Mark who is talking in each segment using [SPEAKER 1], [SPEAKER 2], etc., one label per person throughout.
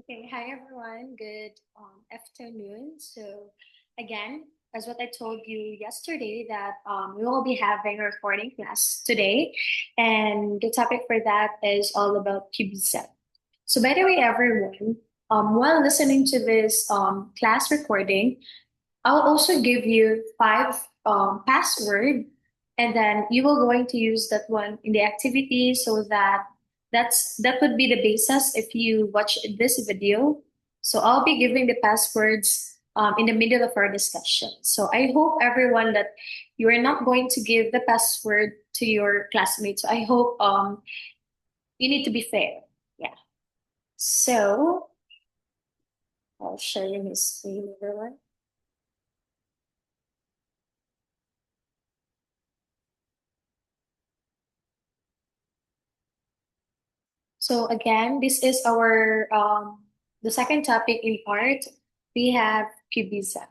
[SPEAKER 1] Okay, hi everyone. Good afternoon. So, again, as what I told you yesterday, that we will be having a recording class today, and the topic for that is all about Cubism. So, by the way, everyone, while listening to this class recording, I'll also give you five password, and then you will going to use that one in the activity so that that would be the basis if you watch this video. So I'll be giving the passwords in the middle of our discussion. So I hope everyone that you are not going to give the password to your classmates. So I hope you need to be fair. Yeah. So I'll share my screen, everyone. So again, this is our the second topic in art. We have Cubism.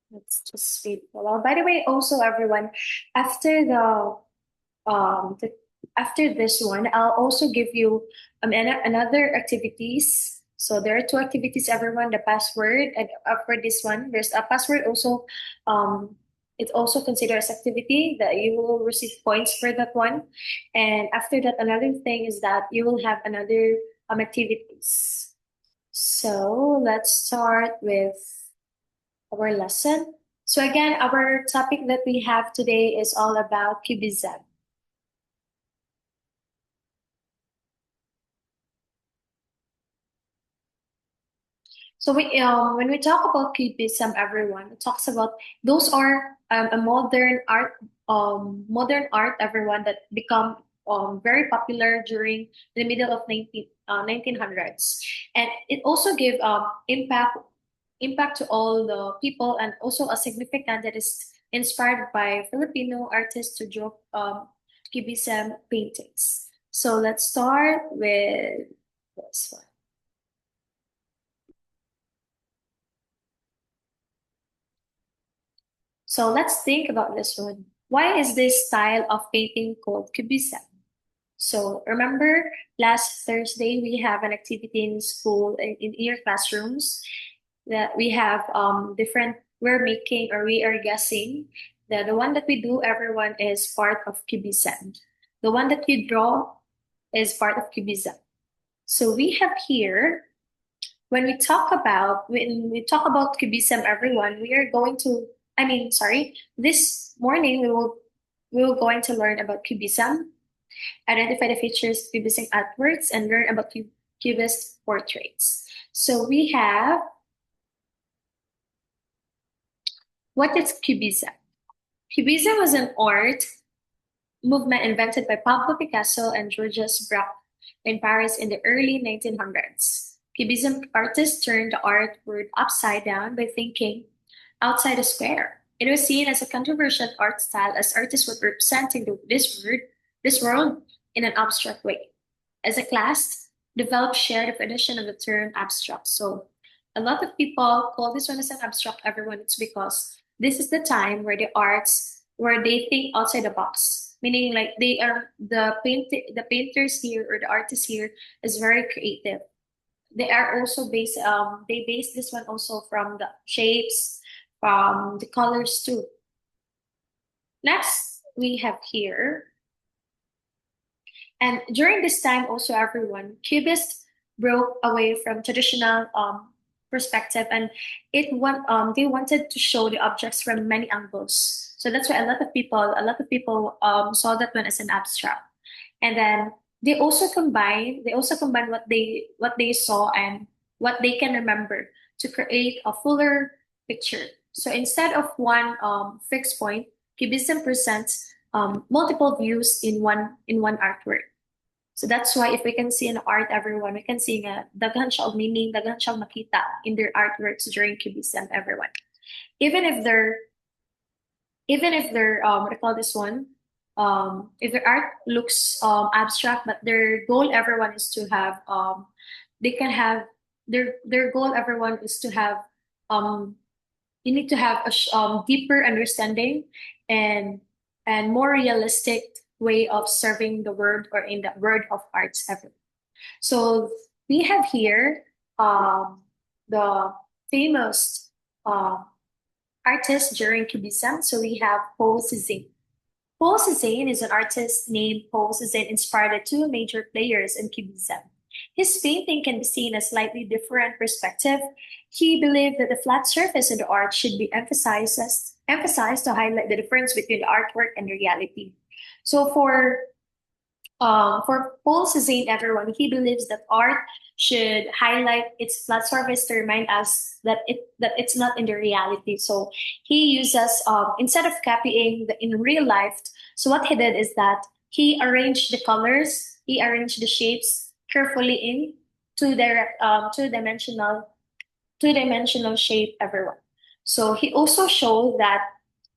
[SPEAKER 1] Let's just wait for a while. By the way, also everyone, after the after this one, I'll also give you another activities. So there are two activities, everyone. The password and for this one, there's a password also. It also considers activity that you will receive points for that one. And after that, another thing is that you will have another activities. So let's start with our lesson. So again, our topic that we have today is all about Cubism. So when we talk about Cubism, everyone, it talks about those are a modern art, everyone that become very popular during the middle of 1900s, and it also gave impact to all the people, and also a significant that is inspired by Filipino artists to draw Cubism paintings. So let's start with this one. So let's think about this one. Why is this style of painting called Cubism? So remember last Thursday we have an activity in school in your classrooms that we have different we're making or we are guessing that the one that we do everyone is part of Cubism. The one that you draw is part of Cubism. So we have here when we talk about Cubism, everyone, we are going to. I mean, sorry. This morning we will going to learn about Cubism, identify the features of Cubism artworks, and learn about Cubist portraits. So we have what is Cubism? Cubism was an art movement invented by Pablo Picasso and Georges Braque in Paris in the early 1900s. Cubism artists turned the art world upside down by thinking outside the square. It was seen as a controversial art style as artists were representing this world in an abstract way. As a class, developed shared definition of the term abstract. So a lot of people call this one as an abstract everyone. It's because this is the time where the arts where they think outside the box. Meaning like the painters here or the artists here is very creative. They are also based they base this one also from the shapes, from the colors too. Next we have here, and during this time also everyone, Cubists broke away from traditional perspective, and they wanted to show the objects from many angles. So that's why a lot of people saw that one as an abstract. And then they also combine what they saw and what they can remember to create a fuller picture. So instead of one fixed point, Cubism presents multiple views in one artwork. So that's why if we can see an art, everyone, we can see nga daghan siya og meaning, daghan siya makita in their artworks during Cubism, everyone. Even if they're what do you call this one? If their art looks abstract, but their goal, everyone, is to have they can have their goal, everyone, is to have um you need to have a deeper understanding and more realistic way of serving the word, or in the word of arts ever. So we have here the famous uh, artist during Cubism. So we have Paul Cézanne. Paul Cézanne is an artist named Paul Cézanne, inspired the two major players in Cubism. His painting can be seen as slightly different perspective. He believed that the flat surface of the art should be emphasized to highlight the difference between the artwork and the reality. So for Paul Cézanne, everyone, he believes that art should highlight its flat surface to remind us that it's not in the reality. So he uses instead of copying the in real life. So what he did is that he arranged the colors, he arranged the shapes carefully in two dimensional shape, everyone. So he also showed that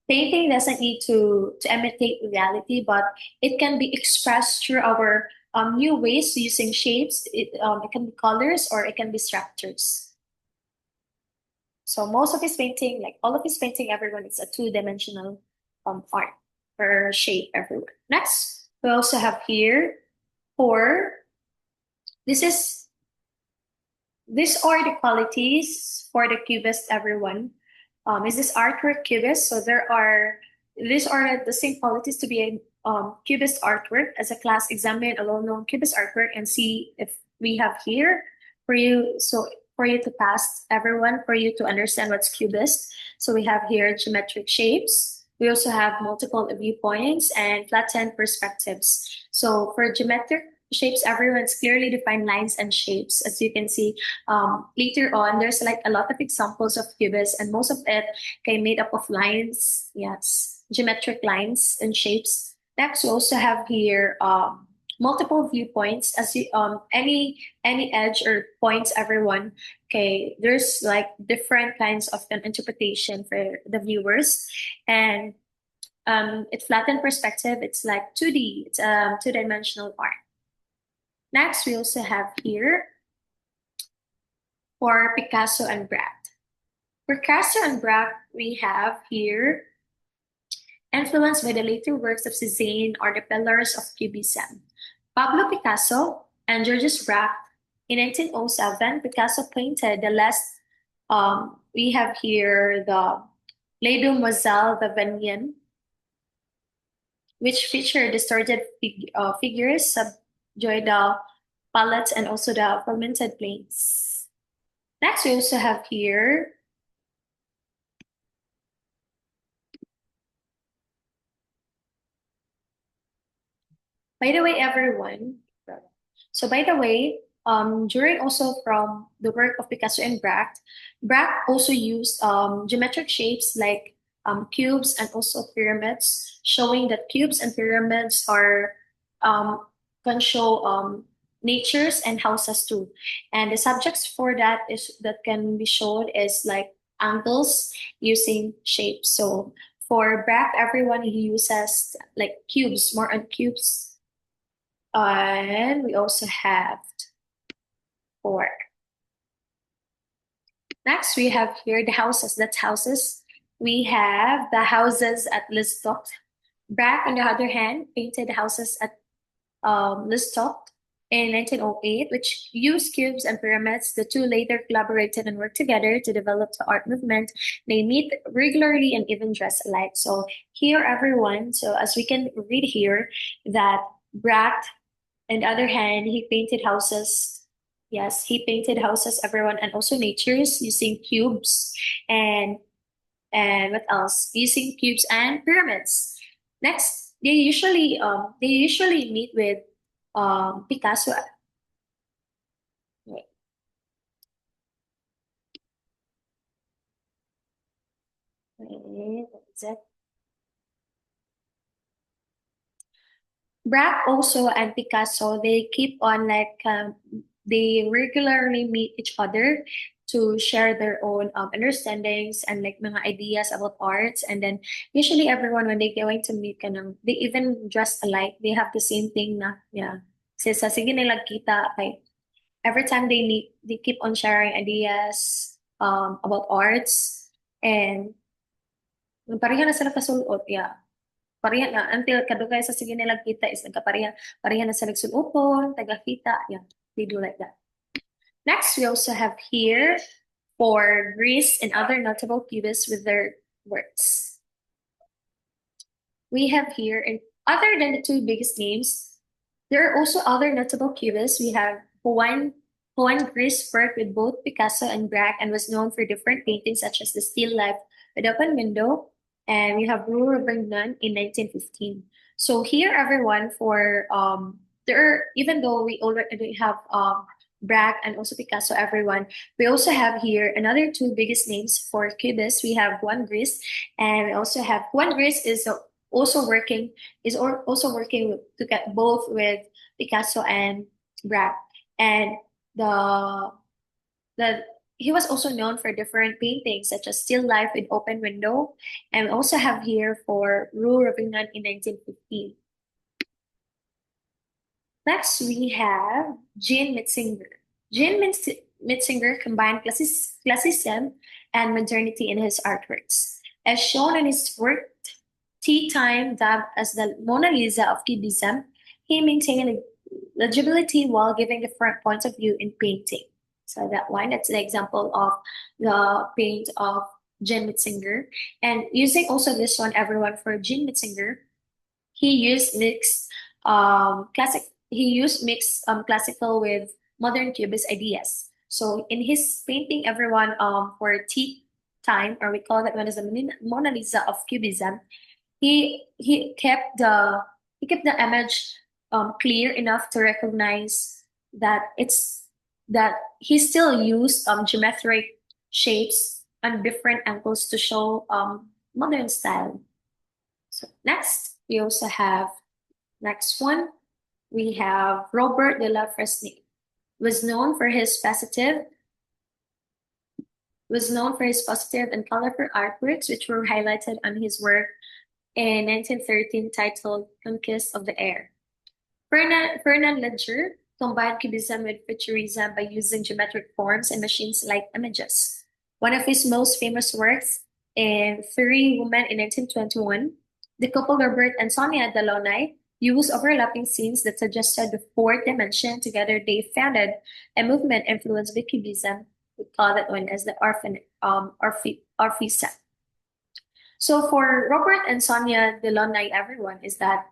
[SPEAKER 1] painting doesn't need to imitate reality, but it can be expressed through our new ways using shapes. It can be colors or it can be structures. So most of his painting, like all of his painting, everyone, is a two-dimensional art or shape everywhere. Next, we also have here for this is these are the qualities for the cubist, everyone. Is this artwork cubist? So these are the same qualities to be a cubist artwork. As a class, examine a well-known cubist artwork and see if we have here for you. So for you to pass, everyone, for you to understand what's cubist. So we have here geometric shapes. We also have multiple viewpoints and flattened perspectives. So for geometric shapes, everyone's clearly defined lines and shapes. As you can see, later on, there's like a lot of examples of cubes, and most of it can made up of lines, yes, geometric lines and shapes. Next, we also have here multiple viewpoints. As you, any edge or points, everyone. Okay, there's like different kinds of an interpretation for the viewers, and it's flattened perspective. It's like 2D. It's two-dimensional art. Next, we also have here for Picasso and Braque. For Picasso and Braque, we have here, influenced by the later works of Cézanne, are the pillars of Cubism. Pablo Picasso and Georges Braque. In 1907, Picasso painted the last, we have here the Les Demoiselles de Venien, which feature distorted figures, subjoidal palettes, and also the fermented planes. Next, we also have here by the way, everyone. So by the way, during also from the work of Picasso and Braque, Braque also used geometric shapes like cubes and also pyramids, showing that cubes and pyramids are um, can show natures and houses too. And the subjects for that is that can be shown is like angles using shapes. So for Braque, everyone he uses like cubes, more on cubes, and we also have four. Next, we have here the houses. That's houses. We have the houses at Listock. Braque, on the other hand, painted the houses at Listock in 1908, which used cubes and pyramids. The two later collaborated and worked together to develop the art movement. They meet regularly and even dress alike. So here, everyone. So as we can read here, that Braque, on the other hand, he painted houses. Yes, he painted houses, everyone, and also natures using cubes and what else? Using cubes and pyramids. Next, they usually meet with Picasso. Wait, what is it? Braque also and Picasso, they keep on like they regularly meet each other to share their own understandings and like mga ideas about arts. And then usually everyone when they going to meet kanang, they even dress alike. They have the same thing na, yeah. Sige nila kita, okay. Every time they meet, they keep on sharing ideas about arts, and pareha na sila kasulot, yeah. Pareha na, until kadugay sa sige nilang kita is pareha na sila sulupon, taga-kita, yeah. They do like that. Next, we also have here for Greece and other notable Cubists with their works. We have here, and other than the two biggest names, there are also other notable Cubists. We have Juan Gris worked with both Picasso and Braque and was known for different paintings such as the Still Life with Open Window, and we have Rue Vernon in 1915. So here, everyone, for there are, even though we already have Braque and also Picasso, everyone, we also have here another two biggest names for Cubists. We have Juan Gris, and we also have Juan Gris is also working also working to get both with Picasso and Braque, and the the he was also known for different paintings such as Still Life with Open Window, and we also have here for Rue Ravignan in 1915. Next, we have Jean Metzinger. Metzinger combined classicism and modernity in his artworks. As shown in his work, Tea Time, dubbed as the Mona Lisa of Cubism, he maintained legibility while giving different points of view in painting. So that one, that's the example of the paint of Jean Metzinger. And using also this one, everyone, for Jean Metzinger, he used mixed classical with modern cubist ideas. So in his painting, everyone, for tea time, or we call that one as the Mona Lisa of Cubism, he kept the image clear enough to recognize that he still used geometric shapes and different angles to show modern style. So next, we also have next one. We have Robert de la Fresnay. Was known for his positive and colorful artworks, which were highlighted on his work in 1913 titled Conquest of the Air. Fernand Ledger combined Cubism with Futurism by using geometric forms and machines-like images. One of his most famous works in Three Women in 1921, the couple Robert and Sonia Delaunay used overlapping scenes that suggested the fourth dimension. Together, they founded a movement influenced by Cubism. We call that one as the Orphism. So for Robert and Sonia Delaunay, everyone, is that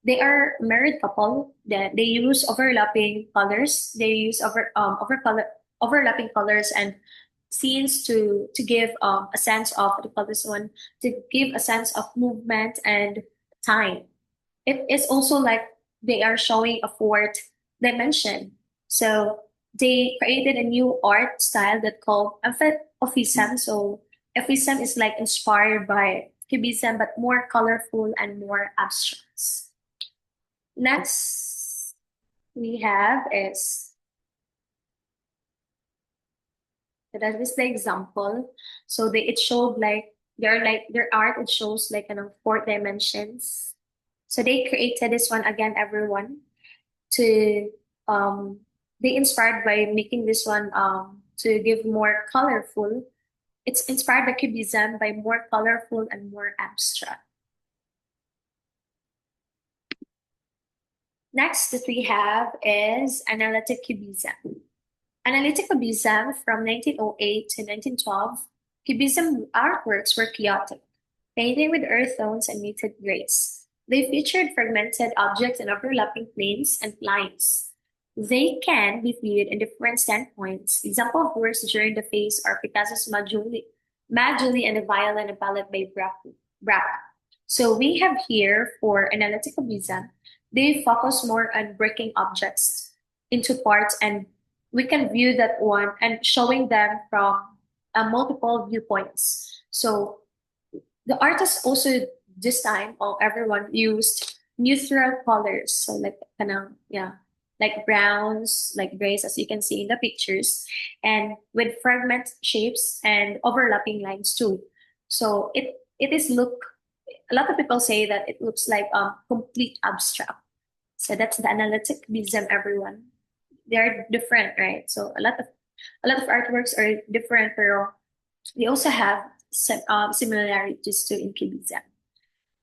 [SPEAKER 1] they are a married couple that they use overlapping colors. They use overlapping colors and scenes to give a sense of what do you call this one, to give a sense of movement and time. It is also like they are showing a fourth dimension. So they created a new art style that called Ophism. So Ophism is like inspired by Cubism, but more colorful and more abstract. Next we have is that is the example. So it showed like their art, it shows like four dimensions. So they created this one again, everyone, to they inspired by making this one to give more colorful. It's inspired by Cubism by more colorful and more abstract. Next that we have is analytic Cubism. Analytic Cubism from 1908 to 1912, Cubism artworks were chaotic, painted with earth tones and muted grays. They featured fragmented objects and overlapping planes and lines. They can be viewed in different standpoints. Example of works during the phase are Picasso's Mad Julie and the Violin, a ballad by Braque. So we have here for analytical Cubism, they focus more on breaking objects into parts, and we can view that one and showing them from multiple viewpoints. So the artist also this time, everyone used neutral colors. So like yeah, like browns, like grays, as you can see in the pictures, and with fragment shapes and overlapping lines too. So it is look. A lot of people say that it looks like complete abstract. So that's the analytic Cubism, everyone. they're different, right? So a lot of artworks are different, pero they also have similarities to in Cubism.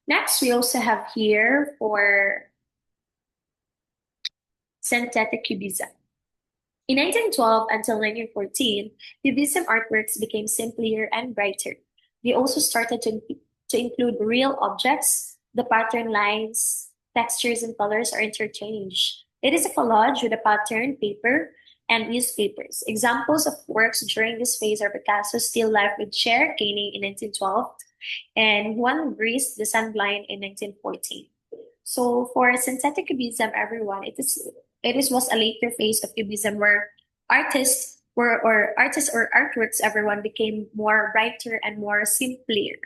[SPEAKER 1] Next, we also have here for synthetic Cubism. In 1912 until 1914, Cubism artworks became simpler and brighter. They also started to include real objects. The pattern lines, textures, and colors are interchanged. It is a collage with a pattern, paper, and newspapers. Examples of works during this phase are Picasso's Still Life with Chair Caning in 1912 and Juan Gris, The Sunblind in 1914. So for synthetic cubism, everyone, it is was a later phase of cubism where artists or artworks, everyone became more brighter and more simpler.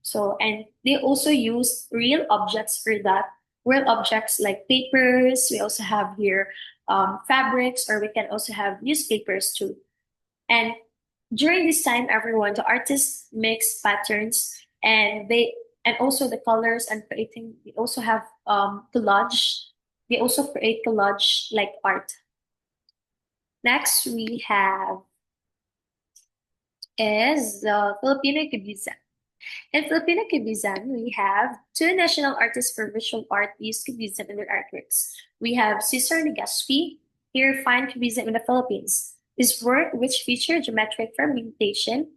[SPEAKER 1] So and they also use real objects for that. Real objects like papers. We also have here fabrics, or we can also have newspapers too. And during this time, everyone, the artists mix patterns and also the colors and creating. They also have collage. They also create collage like art. Next, we have is the Filipino Cubism. In Filipino Cubism, we have two national artists for visual art use Cubism in their artworks. We have Cesar Legazpi, here fine Cubism in the Philippines. His work, which feature geometric fermentation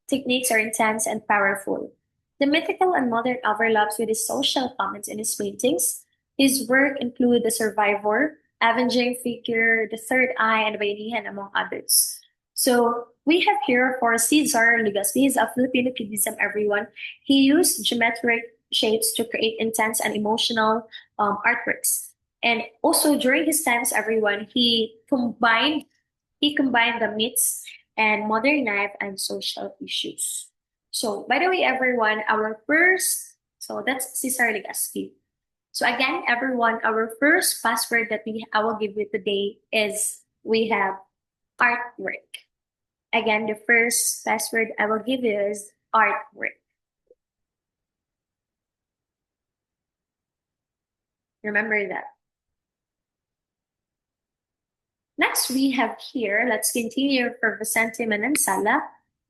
[SPEAKER 1] techniques, are intense and powerful. The mythical and modern overlaps with his social comments in his paintings. His work include The Survivor, Avenging Figure, The Third Eye, and Bayanihan, among others. So we have here for Cesar Legazpi. He's a Filipino Cubism, everyone. He used geometric shapes to create intense and emotional artworks. And also during his times, everyone, he combined the myths and modern life and social issues. So by the way, everyone, so that's Cesar Legazpi. So again, everyone, our first password that I will give you today is we have artwork. Again, the first password I will give you is artwork. Remember that. Next, we have here, let's continue for Vicente Manansala.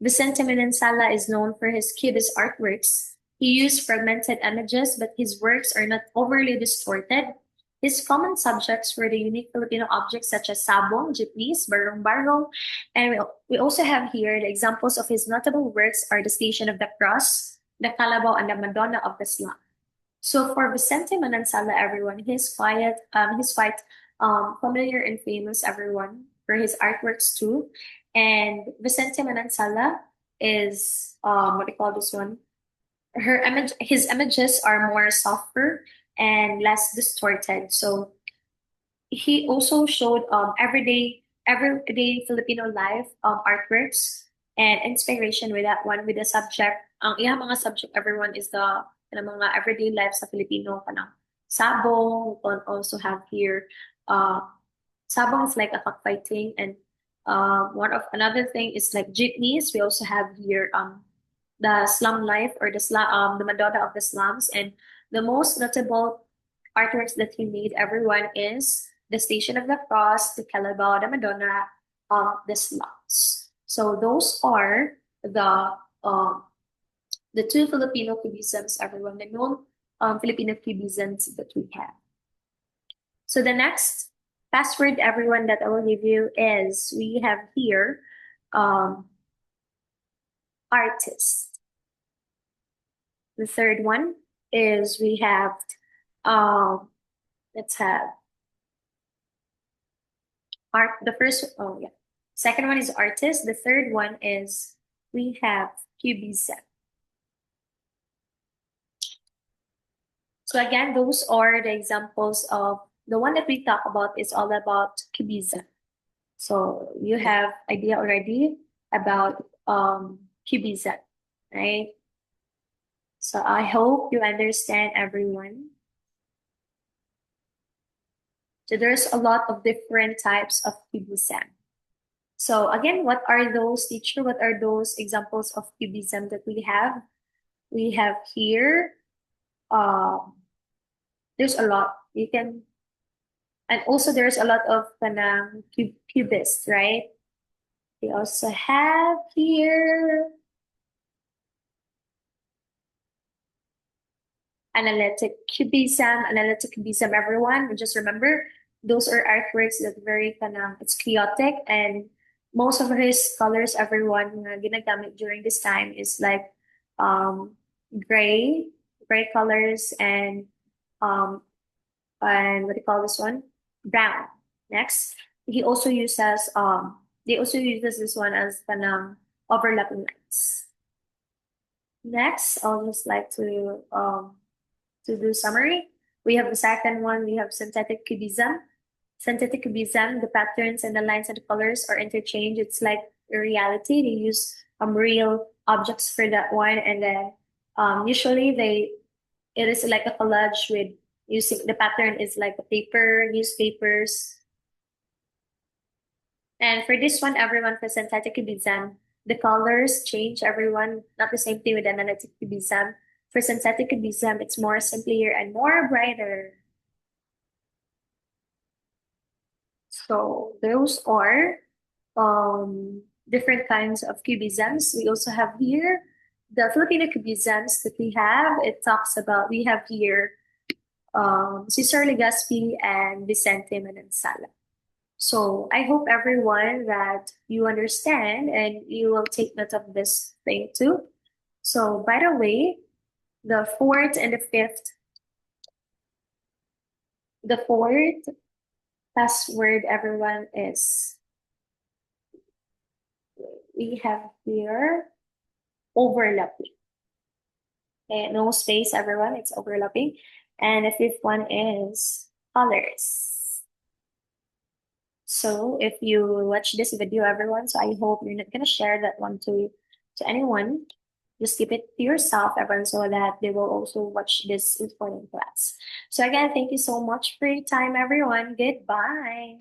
[SPEAKER 1] Vicente Manansala is known for his Cubist artworks. He used fragmented images, but his works are not overly distorted. His common subjects were the unique Filipino objects such as sabong, jeepneys, barong-barong, and we also have here the examples of his notable works are the Station of the Cross, the Calabaw, and the Madonna of the Slum. So for Vicente Manansala, everyone, he's quite familiar and famous, everyone, for his artworks too. And Vicente Manansala is what do you call this one? His images are more softer and less distorted. So he also showed everyday Filipino life artworks and inspiration with that one with the subject. Ang iyang mga subject, everyone, is the mga everyday life sa Filipino kanang sabong. We can also have here sabong is like a cockfighting, and one of another thing is like jeepneys. We also have here the slum life, or the Madonna of the slums, and the most notable artworks that he made, everyone, is the Station of the Cross, the Calabaw, the Madonna of the slums. So those are the two Filipino cubisms, everyone, the known Filipino cubisms that we have. So the next password, everyone, that I will give you is we have here artist. The third one is we have let's have art. The first, oh yeah. Second one is artist. The third one is we have cubism. So again, those are the examples of the one that we talk about is all about cubism. So you have idea already about cubism, right? So I hope you understand, everyone. So there's a lot of different types of cubism. So again, what are those, teacher? What are those examples of cubism that we have? We have here, there's a lot. You can And also there's a lot of cubists, right? We also have here analytic cubism, everyone. Just remember, those are artworks that very it's chaotic, and most of his colors, everyone, ginagamit during this time is like um gray, gray colors um and what do you call this one? Brown. Next, he also uses they also uses this one as overlapping lines. Next, I'll just like to do summary. We have the second one, we have synthetic cubism. Synthetic cubism, the patterns and the lines and the colors are interchanged. It's like a reality. They use real objects for that one, and then usually they it is like a collage with using the pattern is like a paper, newspapers. And for this one, everyone for synthetic cubism, the colors change, everyone, not the same thing with analytic cubism. For synthetic cubism, it's more simpler and more brighter. So those are different kinds of cubisms. We also have here the Filipino cubisms that we have. It talks about we have here Cesar Legaspi and Vicente Manansala. So I hope everyone that you understand and you will take note of this thing too. So by the way, the fourth and the fifth, the fourth password, everyone, is we have here overlapping. And no space, everyone, it's overlapping. And the fifth one is colors. So if you watch this video, everyone, so I hope you're not gonna share that one to anyone. Just keep it to yourself, everyone, so that they will also watch this important class. So again, thank you so much for your time, everyone. Goodbye.